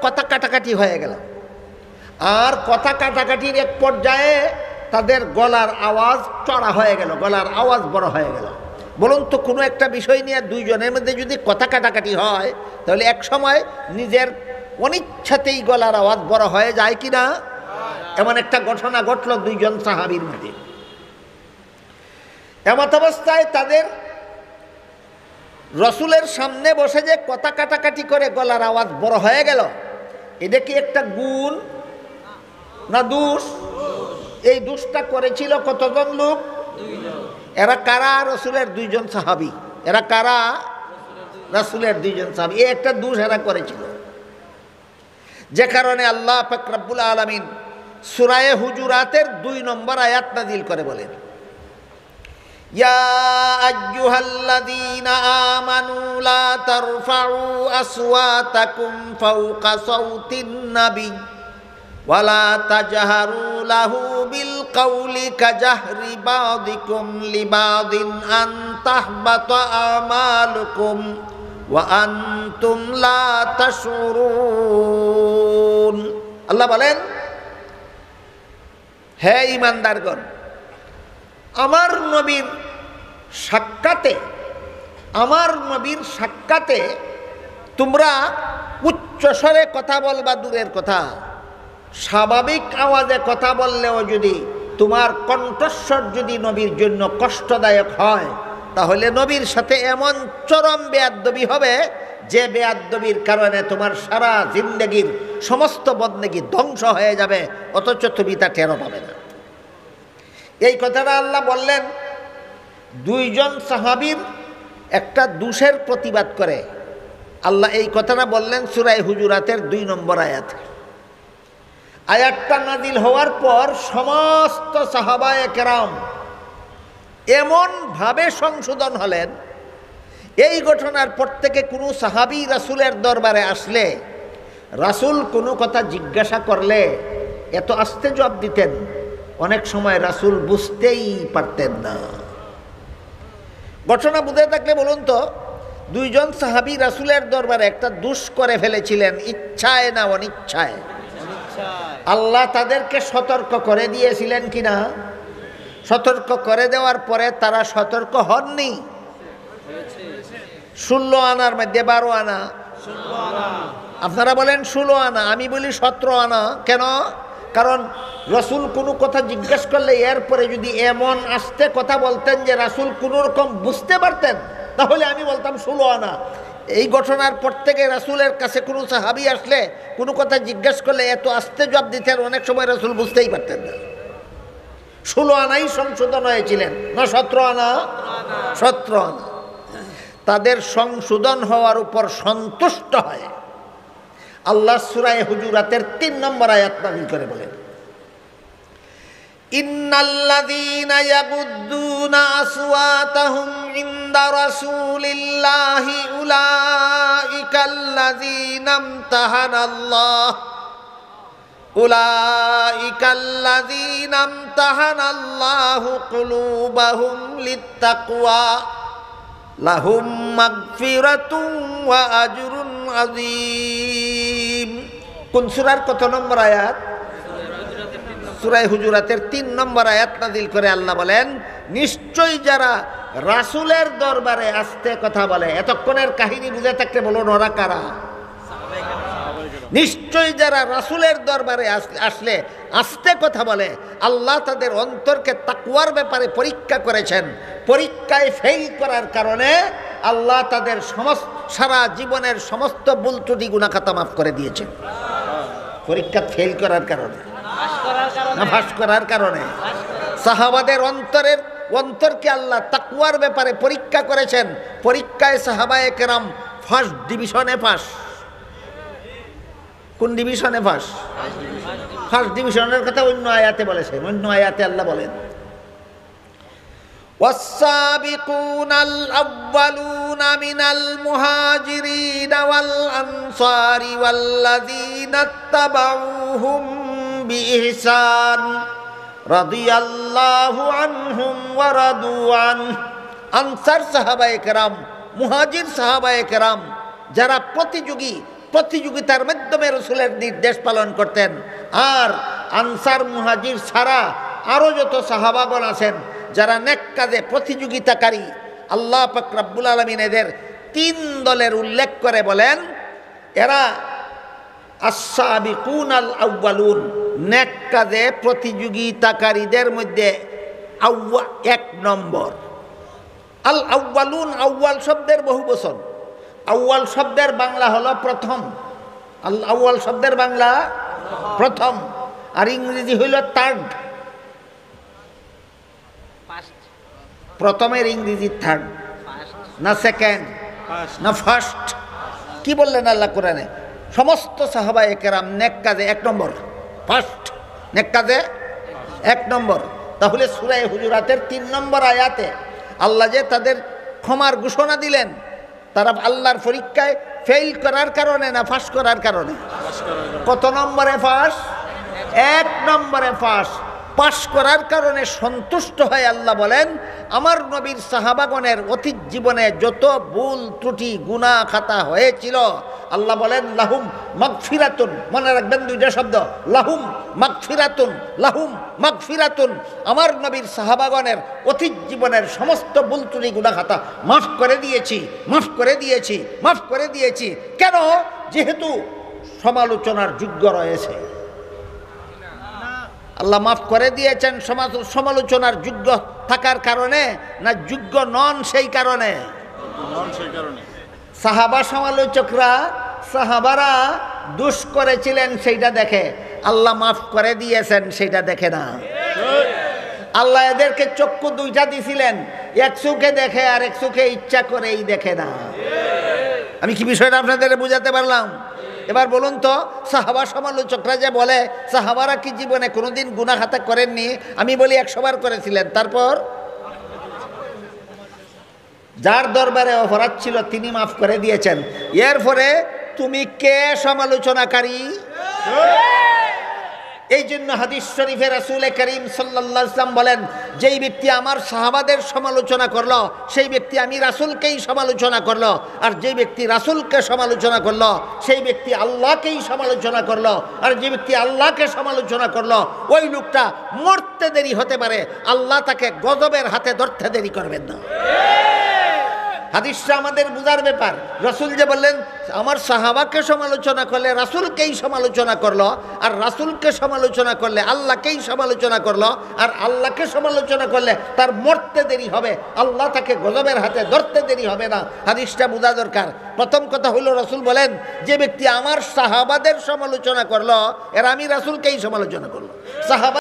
কথা কাটাকাটি হয়ে গেল। আর কথা কাটাকাটির এক পর্যায়ে তাদের গলার আওয়াজ চড়া হয়ে গেল, গলার আওয়াজ বড় হয়ে গেল। বলুন তো, কোনো একটা বিষয় নিয়ে দুইজনের মধ্যে যদি কথা কাটাকাটি হয়, তাহলে এক সময় নিজের অনিচ্ছাতেই গলার আওয়াজ বড় হয়ে যায় কি না? এমন একটা ঘটনা ঘটল দুইজন সাহাবীর মধ্যে। এমত অবস্থায় তাদের রসুলের সামনে বসে যে কথা কাটাকাটি করে গলার আওয়াজ বড় হয়ে গেল, এটা কি একটা গুণ না দোষ? এই দোষটা করেছিল কতজন লোক? এরা কারা? রসুলের দুইজন সাহাবী। এরা কারা? রসুলের দুইজন সাহাবী। এই একটা দোষ এরা করেছিল, যে কারণে আল্লাহ পাক রব্বুল আলামিন সূরা হুজুরাতের 2 নম্বর আয়াত নাযিল করে বলেন, ইয়া আইয়ুহাল্লাযীনা আমানু লা তারফাউ আসওয়াতাকুম ফাওকা সাওতিন নাবী ওয়া লা তাজহারু লাহু বিল কাওলি কাজাহরি বাযিকুম লিবাযিন আন তাহবাতা আমালুকুম ওয়া আনতুম লা তাশউরুন। আল্লাহ বলেন, হে ঈমানদারগণ, আমার নবীর সাক্ষাতে তোমরা উচ্চস্বরে কথা বলবা দূরের কথা, স্বাভাবিক আওয়াজে কথা বললেও যদি তোমার কণ্ঠস্বর যদি নবীর জন্য কষ্টদায়ক হয়, তাহলে নবীর সাথে এমন চরম বেয়াদবি হবে যে বেয়াদবির কারণে তোমার সারা জিন্দেগির সমস্ত বদনেগি ধ্বংস হয়ে যাবে, অথচ তুমি তা টেরও পাবে না। এই কথাটা আল্লাহ বললেন দুইজন সাহাবীর একটা দোষের প্রতিবাদ করে। আল্লাহ এই কথাটা বললেন সূরা হুজুরাতের 2 নম্বর আয়াতে। আয়াতটা নাজিল হওয়ার পর সমস্ত সাহাবায়ে কেরাম এমনভাবে সংশোধন হলেন, এই ঘটনার পর থেকে কোনো সাহাবী রাসূলের দরবারে আসলে রাসূল কোনো কথা জিজ্ঞাসা করলে এত আস্তে জবাব দিতেন, অনেক সময় রাসূল বুঝতেই পারতেন না। ঘটনা বুঝে থাকলে বলুন তো, দুইজন সাহাবী রাসূলের দরবারে একটা দোষ করে ফেলেছিলেন, ইচ্ছায় না অনিচ্ছায়। আল্লাহ তাদেরকে সতর্ক করে দিয়েছিলেন কিনা? সতর্ক করে দেওয়ার পরে তারা সতর্ক হননি। 16 আনার মধ্যে 12 আনা, আপনারা বলেন 16 আনা, আমি বলি 17 আনা। কেন? কারণ রাসূল কোনো কথা জিজ্ঞেস করলে এরপরে যদি এমন আস্তে কথা বলতেন যে রাসূল কোনো রকম বুঝতে পারতেন, তাহলে আমি বলতাম 16 আনা। এই ঘটনার পর থেকে রাসূলের কাছে কোনো সাহাবী আসলে কোনো কথা জিজ্ঞেস করলে এত আস্তে জবাব দিতেন, অনেক সময় রাসূল বুঝতেই পারতেন না। 16 আনাই সংশোধন হয়েছিলেন, না 17 আনা? 17 আনা। তাদের সংশোধন হওয়ার উপর সন্তুষ্ট হয় আল্লাহ সূরা হুজুরাতের 3 নম্বর আয়াত নাযিল করে বলেন, ইন্নাল্লাযীনা ইয়াগুদ্দুনা আসওয়াতাহুম ইনদা রাসূলিল্লাহি উলাইকাল্লাযীনা ইমতাহানাল্লাহু কুলুবাহুম লিত্তাকওয়া লাহুম মাগফিরাতুন ওয়া আজরুন আযীম। কোন সূরার কত নম্বর আয়াত? সূরা হুজুরাতের 3 নম্বর আয়াত নাযিল করে আল্লাহ বলেন, নিশ্চয়ই যারা রাসূলের দরবারে আস্তে কথা বলে, এতক্ষণের কাহিনী বুঝে থাকতে বলুন ওরা কারা? নিশ্চয়ই যারা রাসূলের দরবারে আসলে আস্তে কথা বলে, আল্লাহ তাদের অন্তরকে তাকওয়ার ব্যাপারে পরীক্ষা করেছেন। পরীক্ষায় ফেল করার কারণে আল্লাহ তাদের সারা জীবনের সমস্ত ভুল ত্রুটি গুনাহ খাতা মাফ করে দিয়েছেন। পরীক্ষা ফেল করার কারণে না ফাঁস করার কারণে? সাহাবাদের অন্তরকে আল্লাহ তাকওয়ার ব্যাপারে পরীক্ষা করেছেন। পরীক্ষায় সাহাবায়ে কেরাম ফার্স্ট ডিভিশনে পাস। কোন ডিভিশনে পাস? ফার্স্ট ডিভিশনের কথা অন্য আয়াতে বলেছেন। অন্য আয়াতে আল্লাহ বলেন, والسابقون الأولون من المهاجرين والأنصار والذين اتبعوهم بإحسان رضي الله عنهم ورضوا عنه। আনসার সাহাবায়ে কেরাম, মুহাজির সাহাবায়ে কেরাম যারা প্রতিযোগী প্রতিযোগিতার মাধ্যমে রসুলের নির্দেশ পালন করতেন। আর আনসার মুহাজির ছাড়া আরও যত সাহাবাগণ আছেন যারা নেক কাজে প্রতিযোগিতাকারী, আল্লাহ পাক রব্বুল আলামিন এদের 3 দলের উল্লেখ করে বলেন এরা আস-সাবিকুন আল আউয়ালুন, নেক কাজে প্রতিযোগিতাকারীদের মধ্যে 1 নম্বর। আল আউয়ালুন, আউয়াল শব্দের বহু বচন। আউয়াল শব্দের বাংলা হলো প্রথম। আল আউয়াল শব্দের বাংলা প্রথম, আর ইংরেজি হইল থার্ড। প্রথমের ইংরেজি থার্ড, না সেকেন্ড, না ফার্স্ট। কি বললেন আল্লাহ কোরআনে? সমস্ত সাহাবায়ে কেরাম নেক কাজে 1 নম্বর, ফার্স্ট, নেক কাজে 1 নম্বর। তাহলে সূরা হুজুরাতের 3 নম্বর আয়াতে আল্লাহ যে তাদের ক্ষমার ঘোষণা দিলেন, তারা আল্লাহর পরীক্ষায় ফেল করার কারণে না পাস করার কারণে? কত নম্বরে পাস? 1 নম্বরে পাস। পাস করার কারণে সন্তুষ্ট হয়ে আল্লাহ বলেন আমার নবীর সাহাবাগণের অতীত জীবনে যত ভুল ত্রুটি গুনাহ খাতা হয়েছিল, আল্লাহ বলেন লাহুম মাগফিরাতুন। মনে রাখবেন 2টা শব্দ, লাহুম মাগফিরাতুন, লাহুম মাগফিরাতুন। আমার নবীর সাহাবাগণের অতীত জীবনের সমস্ত ভুল ত্রুটি গুনাহ খাতা মাফ করে দিয়েছি, মাফ করে দিয়েছি, মাফ করে দিয়েছি। কেন? যেহেতু সমালোচনার যোগ্য রয়েছে। আল্লাহ মাফ করে দিয়েছেন সমালোচনার যোগ্য থাকার কারণে, না যোগ্য নন সেই কারণে? সাহাবা সমালোচকরা, সাহাবারা দোষ করেছিলেন সেইটা দেখে, আল্লাহ মাফ করে দিয়েছেন সেইটা দেখে না। আল্লাহ এদেরকে চক্ষু 2টা দিছিলেন, এক চোখে দেখে আর এক চোখে ইচ্ছা করেই দেখে না। আমি কি বিষয়টা আপনাদের বুঝাতে পারলাম? এবার বলুন তো, সাহাবা সমালোচকরা যে বলে সাহাবারা কি জীবনে কোনোদিন গুনাহ খাতা করেননি? আমি বলি 100 বার করেছিলেন। তারপর যার দরবারে অপরাধ ছিল তিনি মাফ করে দিয়েছেন। এরপরে তুমি কে সমালোচনাকারী? এই জন্য হাদিস শরীফে রাসূল করিম সাল্লাল্লাহু আলাইহি ওয়াসাল্লাম বলেন যেই ব্যক্তি আমার সাহাবাদের সমালোচনা করলো সেই ব্যক্তি আমি রাসূলকেই সমালোচনা করলো, আর যেই ব্যক্তি রাসূলকে সমালোচনা করলো সেই ব্যক্তি আল্লাহকেই সমালোচনা করলো, আর যে ব্যক্তি আল্লাহকে সমালোচনা করলো ওই লোকটা মরতে দেরি হতে পারে, আল্লাহ তাকে গজবের হাতে ধরতে দেরি করবেন না। হাদিসটা আমাদের বুঝার ব্যাপার। রাসূল যে বললেন আমার সাহাবাকে সমালোচনা করলে রাসূলকেই সমালোচনা করলো, আর রাসূলকে সমালোচনা করলে আল্লাহকেই সমালোচনা করলো, আর আল্লাহকে সমালোচনা করলে তার মরতে দেরি হবে, আল্লাহ তাকে গজবের হাতে ধরতে দেরি হবে না। হাদিসটা বোঝা দরকার। প্রথম কথা হইল রাসূল বলেন যে ব্যক্তি আমার সাহাবাদের সমালোচনা করলো এর আমি রাসূলকেই সমালোচনা করলো। সাহাবা